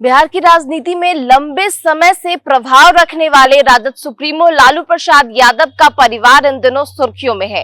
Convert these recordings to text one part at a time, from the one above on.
बिहार की राजनीति में लंबे समय से प्रभाव रखने वाले राजद सुप्रीमो लालू प्रसाद यादव का परिवार इन दिनों सुर्खियों में है।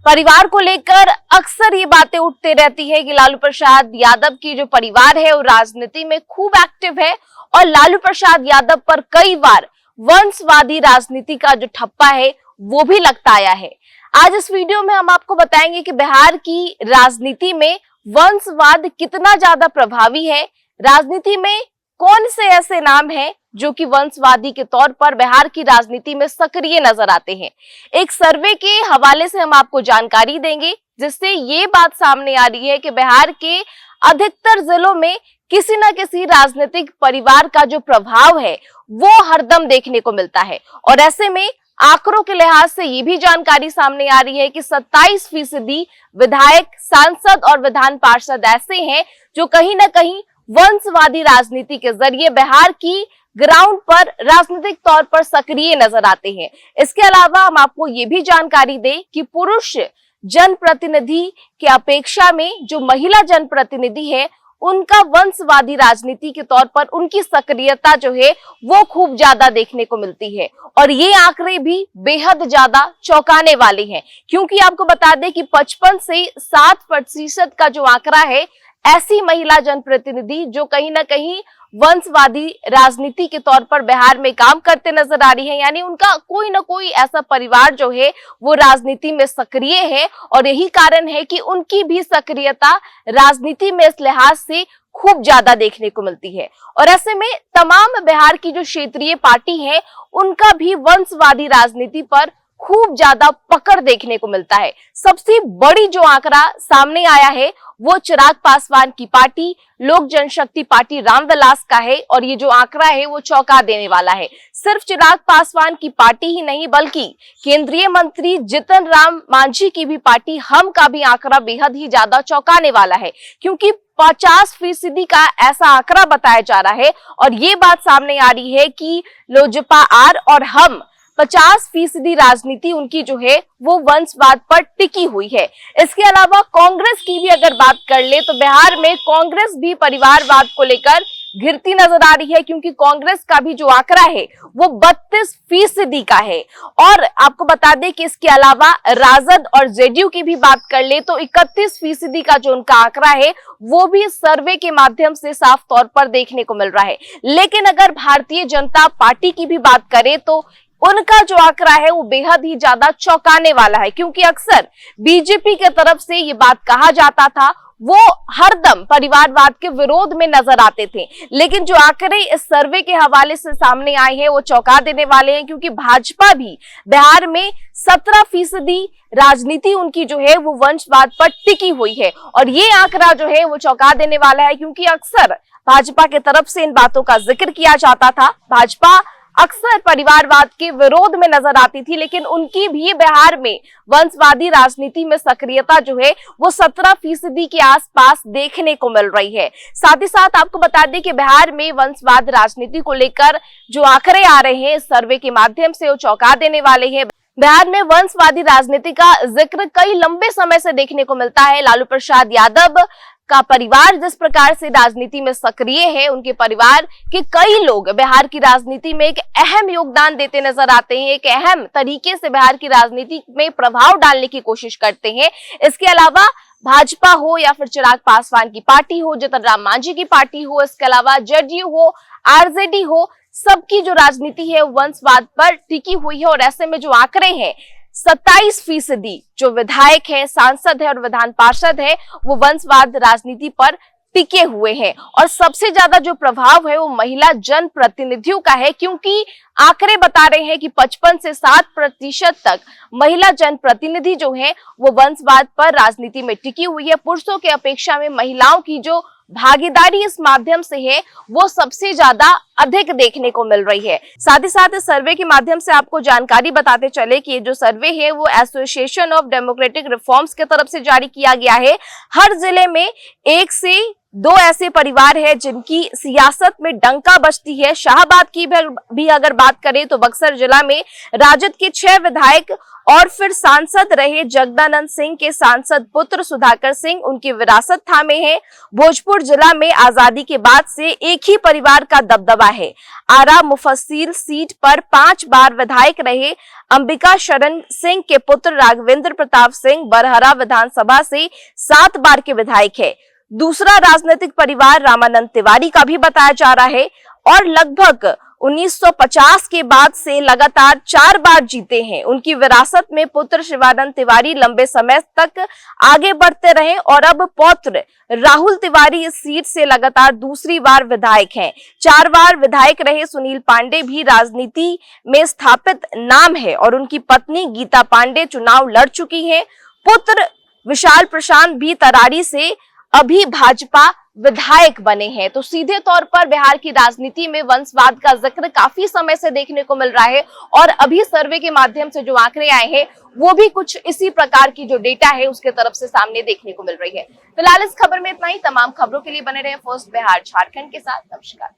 परिवार को लेकर अक्सर ये बातें उठते रहती है कि लालू प्रसाद यादव की जो परिवार है वो राजनीति में खूब एक्टिव है और लालू प्रसाद यादव पर कई बार वंशवादी राजनीति का जो ठप्पा है वो भी लगता आया है। आज इस वीडियो में हम आपको बताएंगे कि बिहार की राजनीति में वंशवाद कितना ज्यादा प्रभावी है, राजनीति में कौन से ऐसे नाम हैं जो कि वंशवादी के तौर पर बिहार की राजनीति में सक्रिय नजर आते हैं। एक सर्वे के हवाले से हम आपको जानकारी देंगे जिससे ये बात सामने आ रही है कि बिहार के अधिकतर जिलों में किसी न किसी राजनीतिक परिवार का जो प्रभाव है वो हरदम देखने को मिलता है। और ऐसे में आंकड़ों के लिहाज से ये भी जानकारी सामने आ रही है कि 27% विधायक, सांसद और विधान पार्षद ऐसे हैं जो कहीं न कहीं वंशवादी राजनीति के जरिए बिहार की ग्राउंड पर राजनीतिक तौर पर सक्रिय नजर आते हैं। इसके अलावा हम आपको ये भी जानकारी दें कि पुरुष जनप्रतिनिधि की अपेक्षा में जो महिला जनप्रतिनिधि है उनका वंशवादी राजनीति के तौर पर उनकी सक्रियता जो है वो खूब ज्यादा देखने को मिलती है। और ये आंकड़े भी बेहद ज्यादा चौंकाने वाले हैं, क्योंकि आपको बता दें कि 55 से 7% का जो आंकड़ा है ऐसी महिला जनप्रतिनिधि जो कहीं ना कहीं वंशवादी राजनीति के तौर पर बिहार में काम करते नजर आ रही है, यानी उनका कोई ना कोई ऐसा परिवार जो है वो राजनीति में सक्रिय है। और यही कारण है कि उनकी भी सक्रियता राजनीति में इस लिहाज से खूब ज्यादा देखने को मिलती है। और ऐसे में तमाम बिहार की जो क्षेत्रीय पार्टी है उनका भी वंशवादी राजनीति पर खूब ज्यादा पकड़ देखने को मिलता है। सबसे बड़ी जो आंकड़ा सामने आया है वो चिराग पासवान की पार्टी लोक जनशक्ति पार्टी रामविलास का है। और ये जो आंकड़ा है वो चौंका देने वाला है। सिर्फ चिराग पासवान की पार्टी ही नहीं बल्कि केंद्रीय मंत्री जीतन राम मांझी की भी पार्टी हम का भी आंकड़ा बेहद ही ज्यादा चौंकाने वाला है, क्योंकि 50% का ऐसा आंकड़ा बताया जा रहा है। और ये बात सामने आ रही है कि लोजपा आर और हम 50% राजनीति उनकी जो है वो वंशवाद पर टिकी हुई है। इसके अलावा कांग्रेस की भी अगर बात कर ले तो बिहार में कांग्रेस भी परिवारवाद को लेकर घिरती नजर आ रही है, क्योंकि कांग्रेस का भी जो आंकड़ा है वो 32% का है। और आपको बता दें कि इसके अलावा राजद और जेडीयू की भी बात कर ले तो 31% का जो उनका आंकड़ा है वो भी सर्वे के माध्यम से साफ तौर पर देखने को मिल रहा है। लेकिन अगर भारतीय जनता पार्टी की भी बात करें तो उनका जो आंकड़ा है वो बेहद ही ज्यादा चौंकाने वाला है, क्योंकि अक्सर बीजेपी के तरफ से ये बात कहा जाता था वो हरदम परिवारवाद के विरोध में नजर आते थे। लेकिन जो आंकड़े इस सर्वे के हवाले से सामने आए हैं वो चौंका देने वाले हैं, क्योंकि भाजपा भी बिहार में 17% राजनीति उनकी जो है वो वंशवाद पर टिकी हुई है। और ये आंकड़ा जो है वो चौंका देने वाला है, क्योंकि अक्सर भाजपा के तरफ से इन बातों का जिक्र किया जाता था। भाजपा अक्सर परिवारवाद के विरोध में नजर आती थी, लेकिन उनकी भी बिहार में वंशवादी राजनीति में सक्रियता जो है वो 17% के आसपास देखने को मिल रही है। साथ ही साथ आपको बता दें कि बिहार में वंशवाद राजनीति को लेकर जो आंकड़े आ रहे हैं इस सर्वे के माध्यम से वो चौंका देने वाले हैं। बिहार में वंशवादी राजनीति का जिक्र कई लंबे समय से देखने को मिलता है। लालू प्रसाद यादव का परिवार जिस प्रकार से राजनीति में सक्रिय है, उनके परिवार के कई लोग बिहार की राजनीति में एक अहम योगदान देते नजर आते हैं, एक अहम तरीके से बिहार की राजनीति में प्रभाव डालने की कोशिश करते हैं। इसके अलावा भाजपा हो या फिर चिराग पासवान की पार्टी हो, जीतन राम मांझी की पार्टी हो, इसके अलावा जेडीयू हो, आरजेडी हो, सबकी जो राजनीति है वंशवाद पर टिकी हुई है। और ऐसे में जो आंकड़े हैं 27% जो विधायक है, सांसद है और विधान पार्षद है वो वंशवाद राजनीति पर टिके हुए हैं। और सबसे ज्यादा जो प्रभाव है वो महिला जनप्रतिनिधियों का है, क्योंकि आंकड़े बता रहे हैं कि 55 से 7% तक महिला जनप्रतिनिधि जो है वो वंशवाद पर राजनीति में टिकी हुई है। पुरुषों की अपेक्षा में महिलाओं की जो भागीदारी इस माध्यम से है वो सबसे ज्यादा अधिक देखने को मिल रही है। साथ ही साथ इस सर्वे के माध्यम से आपको जानकारी बताते चले कि ये जो सर्वे है वो एसोसिएशन ऑफ डेमोक्रेटिक रिफॉर्म्स की तरफ से जारी किया गया है। हर जिले में 1 से दो ऐसे परिवार हैं जिनकी सियासत में डंका बजती है। शाहबाद की भी अगर बात करें तो बक्सर जिला में राजद के 6 विधायक और फिर सांसद रहे जगदानंद सिंह के सांसद पुत्र सुधाकर सिंह उनकी विरासत थामे हैं। भोजपुर जिला में आजादी के बाद से एक ही परिवार का दबदबा है। आरा मुफस्सिल सीट पर 5 बार विधायक रहे अंबिका शरण सिंह के पुत्र राघवेंद्र प्रताप सिंह बरहरा विधानसभा से 7 बार के विधायक है। दूसरा राजनीतिक परिवार रामानंद तिवारी का भी बताया जा रहा है और लगभग 1950 के बाद से लगातार 4 बार जीते हैं। उनकी विरासत में पुत्र शिवानंद तिवारी लंबे समय तक आगे बढ़ते रहे और अब पौत्र राहुल तिवारी इस सीट से लगातार दूसरी बार विधायक हैं। 4 बार विधायक रहे सुनील पांडे भी राजनीति में स्थापित नाम है और उनकी पत्नी गीता पांडे चुनाव लड़ चुकी हैं। पुत्र विशाल प्रशांत भी तरारी से अभी भाजपा विधायक बने हैं। तो सीधे तौर पर बिहार की राजनीति में वंशवाद का जिक्र काफी समय से देखने को मिल रहा है और अभी सर्वे के माध्यम से जो आंकड़े आए हैं वो भी कुछ इसी प्रकार की जो डेटा है उसके तरफ से सामने देखने को मिल रही है। फिलहाल इस खबर में इतना ही। तमाम खबरों के लिए बने रहे फर्स्ट बिहार झारखंड के साथ। नमस्कार।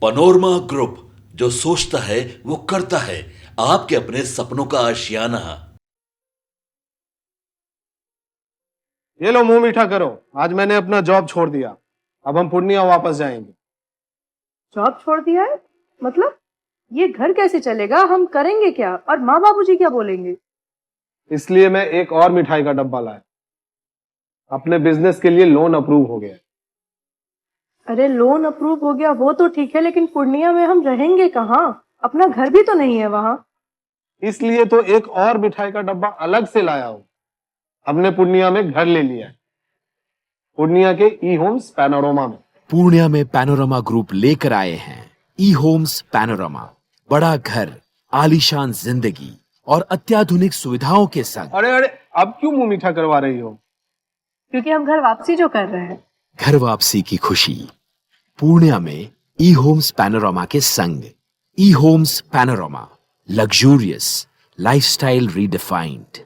पैनोरमा ग्रुप, जो सोचता है वो करता है। आपके अपने सपनों का आशियाना। ये लो मुंह मीठा करो, आज मैंने अपना जॉब छोड़ दिया। अब हम पूर्णिया वापस जाएंगे। जॉब छोड़ दिया है? मतलब ये घर कैसे चलेगा? हम करेंगे क्या? और माँ बाबूजी क्या बोलेंगे? इसलिए मैं एक और मिठाई का डब्बा लाया। अपने बिजनेस के लिए लोन अप्रूव हो गया। अरे लोन अप्रूव हो गया वो तो ठीक है, लेकिन पूर्णिया में हम रहेंगे कहाँ? अपना घर भी तो नहीं है वहाँ। इसलिए तो एक और मिठाई का डब्बा अलग से लाया हूँ। हमने पूर्णिया में घर ले लिया है, पूर्णिया के ई होम्स पैनोरमा में। पूर्णिया में पैनोरमा ग्रुप लेकर आए हैं ई होम्स पैनोरमा। बड़ा घर, आलीशान जिंदगी और अत्याधुनिक सुविधाओं के संग। अरे अब क्यों मुंह मीठा करवा रही हो? क्योंकि हम घर वापसी जो कर रहे हैं। घर वापसी की खुशी पूर्णिया में ई होम्स पैनोरमा के संग। ई Homes Panorama, luxurious lifestyle redefined.